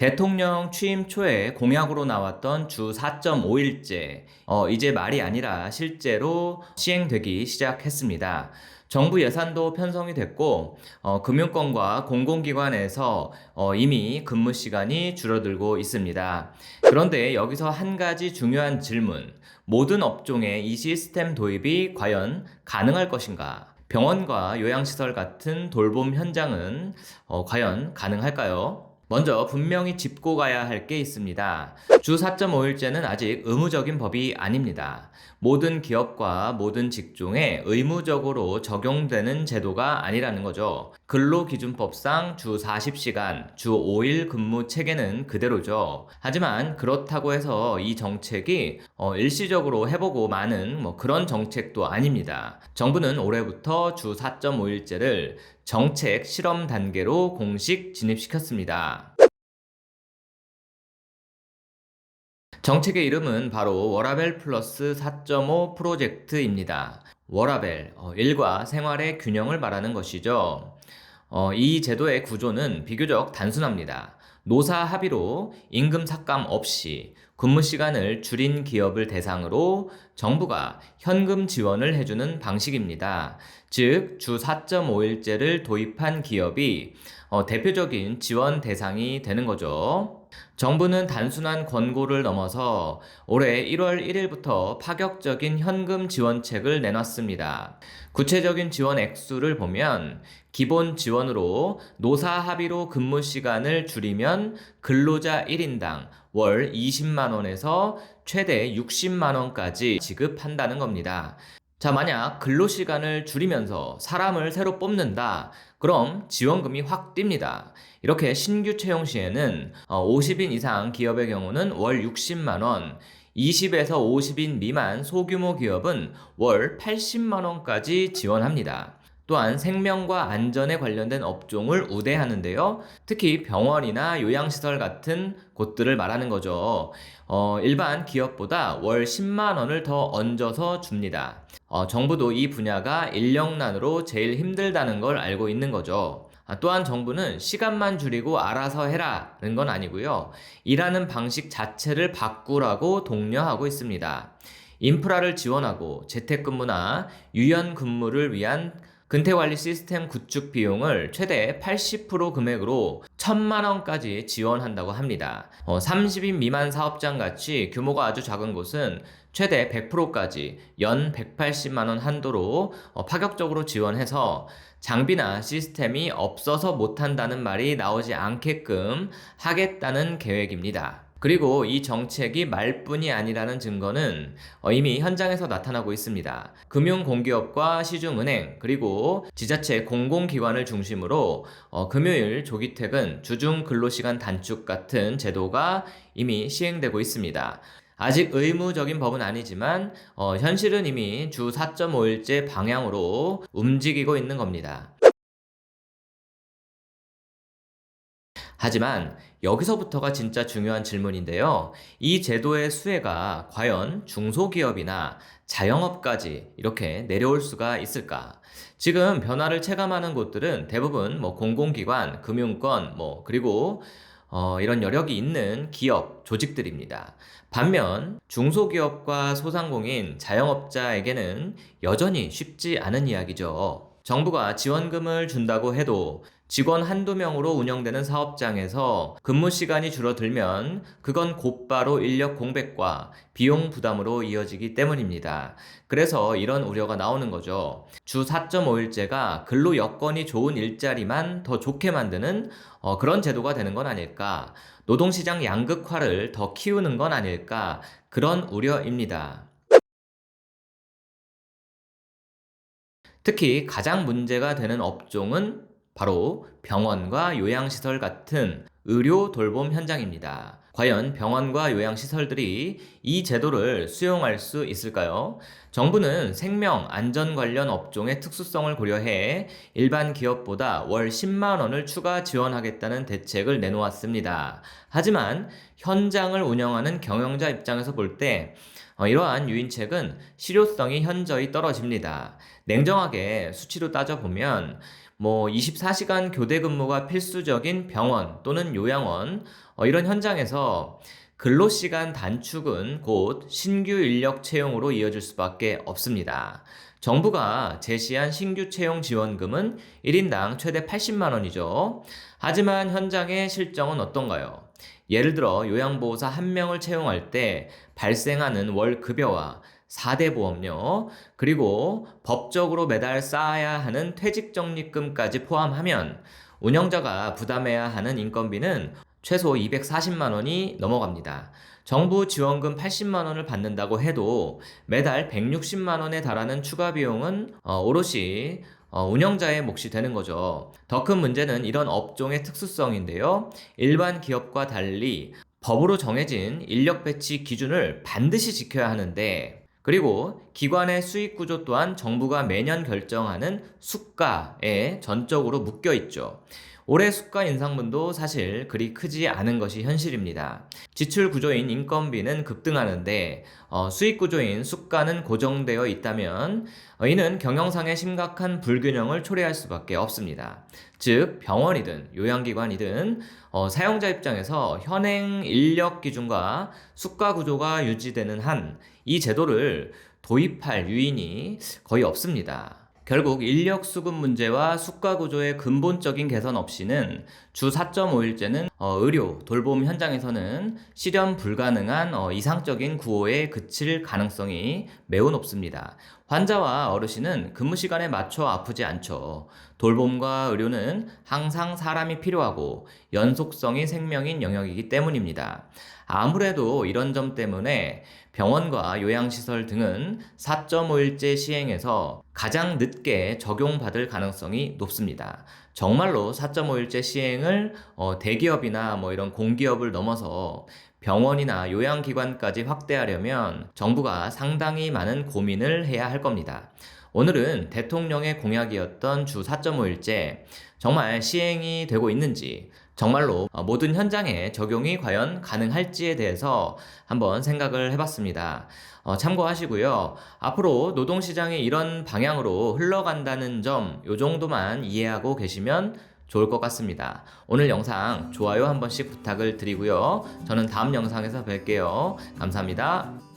대통령 취임 초에 공약으로 나왔던 주 4.5일제, 이제 말이 아니라 실제로 시행되기 시작했습니다. 정부 예산도 편성이 됐고, 금융권과 공공기관에서 이미 근무 시간이 줄어들고 있습니다. 그런데 여기서 한 가지 중요한 질문, 모든 업종에 이 시스템 도입이 과연 가능할 것인가? 병원과 요양시설 같은 돌봄 현장은 과연 가능할까요? 먼저 분명히 짚고 가야 할 게 있습니다. 주 4.5일제는 아직 의무적인 법이 아닙니다. 모든 기업과 모든 직종에 의무적으로 적용되는 제도가 아니라는 거죠. 근로기준법상 주 40시간, 주 5일 근무 체계는 그대로죠. 하지만 그렇다고 해서 이 정책이 일시적으로 해보고 마는 그런 정책도 아닙니다. 정부는 올해부터 주 4.5일제를 정책 실험 단계로 공식 진입시켰습니다. 정책의 이름은 바로 워라밸 플러스 4.5 프로젝트입니다. 워라밸, 일과 생활의 균형을 말하는 것이죠. 이 제도의 구조는 비교적 단순합니다. 노사 합의로 임금 삭감 없이 근무 시간을 줄인 기업을 대상으로 정부가 현금 지원을 해주는 방식입니다. 즉, 주 4.5일제를 도입한 기업이 대표적인 지원 대상이 되는 거죠. 정부는 단순한 권고를 넘어서 올해 1월 1일부터 파격적인 현금 지원책을 내놨습니다. 구체적인 지원 액수를 보면 기본 지원으로 노사 합의로 근무 시간을 줄이면 근로자 1인당 월 20만 원에서 최대 60만 원까지 지급한다는 겁니다. 자, 만약 근로시간을 줄이면서 사람을 새로 뽑는다. 그럼 지원금이 확 뜁니다. 이렇게 신규 채용 시에는 50인 이상 기업의 경우는 월 60만 원, 20에서 50인 미만 소규모 기업은 월 80만 원까지 지원합니다. 또한 생명과 안전에 관련된 업종을 우대하는데요. 특히 병원이나 요양시설 같은 곳들을 말하는 거죠. 일반 기업보다 월 10만 원을 더 얹어서 줍니다. 정부도 이 분야가 인력난으로 제일 힘들다는 걸 알고 있는 거죠. 또한 정부는 시간만 줄이고 알아서 해라는 건 아니고요. 일하는 방식 자체를 바꾸라고 독려하고 있습니다. 인프라를 지원하고 재택근무나 유연근무를 위한 근태관리 시스템 구축 비용을 최대 80% 금액으로 1,000만 원까지 지원한다고 합니다. 30인 미만 사업장 같이 규모가 아주 작은 곳은 최대 100%까지 연 180만 원 한도로 파격적으로 지원해서 장비나 시스템이 없어서 못한다는 말이 나오지 않게끔 하겠다는 계획입니다. 그리고 이 정책이 말뿐이 아니라는 증거는 이미 현장에서 나타나고 있습니다. 금융공기업과 시중은행 그리고 지자체 공공기관을 중심으로 금요일 조기퇴근, 주중 근로시간 단축 같은 제도가 이미 시행되고 있습니다. 아직 의무적인 법은 아니지만 현실은 이미 주 4.5일제 방향으로 움직이고 있는 겁니다. 하지만 여기서부터가 진짜 중요한 질문인데요. 이 제도의 수혜가 과연 중소기업이나 자영업까지 이렇게 내려올 수가 있을까? 지금 변화를 체감하는 곳들은 대부분 공공기관, 금융권, 그리고 이런 여력이 있는 기업, 조직들입니다. 반면 중소기업과 소상공인, 자영업자에게는 여전히 쉽지 않은 이야기죠. 정부가 지원금을 준다고 해도 직원 한두 명으로 운영되는 사업장에서 근무 시간이 줄어들면 그건 곧바로 인력 공백과 비용 부담으로 이어지기 때문입니다. 그래서 이런 우려가 나오는 거죠. 주 4.5일제가 근로 여건이 좋은 일자리만 더 좋게 만드는 그런 제도가 되는 건 아닐까? 노동시장 양극화를 더 키우는 건 아닐까? 그런 우려입니다. 특히 가장 문제가 되는 업종은 바로 병원과 요양시설 같은 의료 돌봄 현장입니다. 과연 병원과 요양시설들이 이 제도를 수용할 수 있을까요? 정부는 생명, 안전 관련 업종의 특수성을 고려해 일반 기업보다 월 10만 원을 추가 지원하겠다는 대책을 내놓았습니다. 하지만 현장을 운영하는 경영자 입장에서 볼 때 이러한 유인책은 실효성이 현저히 떨어집니다. 냉정하게 수치로 따져보면 24시간 교대 근무가 필수적인 병원 또는 요양원, 이런 현장에서 근로시간 단축은 곧 신규 인력 채용으로 이어질 수밖에 없습니다. 정부가 제시한 신규 채용 지원금은 1인당 최대 80만 원이죠. 하지만 현장의 실정은 어떤가요? 예를 들어 요양보호사 1명을 채용할 때 발생하는 월 급여와 4대 보험료, 그리고 법적으로 매달 쌓아야 하는 퇴직적립금까지 포함하면 운영자가 부담해야 하는 인건비는 최소 240만 원이 넘어갑니다. 정부 지원금 80만 원을 받는다고 해도 매달 160만 원에 달하는 추가 비용은 오롯이 운영자의 몫이 되는 거죠. 더 큰 문제는 이런 업종의 특수성인데요. 일반 기업과 달리 법으로 정해진 인력 배치 기준을 반드시 지켜야 하는데, 그리고 기관의 수익 구조 또한 정부가 매년 결정하는 수가에 전적으로 묶여 있죠. 올해 수가 인상분도 사실 그리 크지 않은 것이 현실입니다. 지출 구조인 인건비는 급등하는데 수익 구조인 수가는 고정되어 있다면 이는 경영상의 심각한 불균형을 초래할 수밖에 없습니다. 즉 병원이든 요양기관이든 사용자 입장에서 현행 인력 기준과 수가 구조가 유지되는 한 이 제도를 도입할 유인이 거의 없습니다. 결국 인력 수급 문제와 수가 구조의 근본적인 개선 없이는 주 4.5일제는 의료, 돌봄 현장에서는 실현 불가능한 이상적인 구호에 그칠 가능성이 매우 높습니다. 환자와 어르신은 근무 시간에 맞춰 아프지 않죠. 돌봄과 의료는 항상 사람이 필요하고 연속성이 생명인 영역이기 때문입니다. 아무래도 이런 점 때문에 병원과 요양시설 등은 4.5일제 시행에서 가장 늦게 적용받을 가능성이 높습니다. 정말로 4.5일제 시행을 대기업이나 이런 공기업을 넘어서 병원이나 요양기관까지 확대하려면 정부가 상당히 많은 고민을 해야 할 겁니다. 오늘은 대통령의 공약이었던 주 4.5일제 정말 시행이 되고 있는지, 정말로 모든 현장에 적용이 과연 가능할지에 대해서 한번 생각을 해봤습니다. 참고하시고요. 앞으로 노동시장이 이런 방향으로 흘러간다는 점, 요 정도만 이해하고 계시면 좋을 것 같습니다. 오늘 영상 좋아요 한 번씩 부탁을 드리고요. 저는 다음 영상에서 뵐게요. 감사합니다.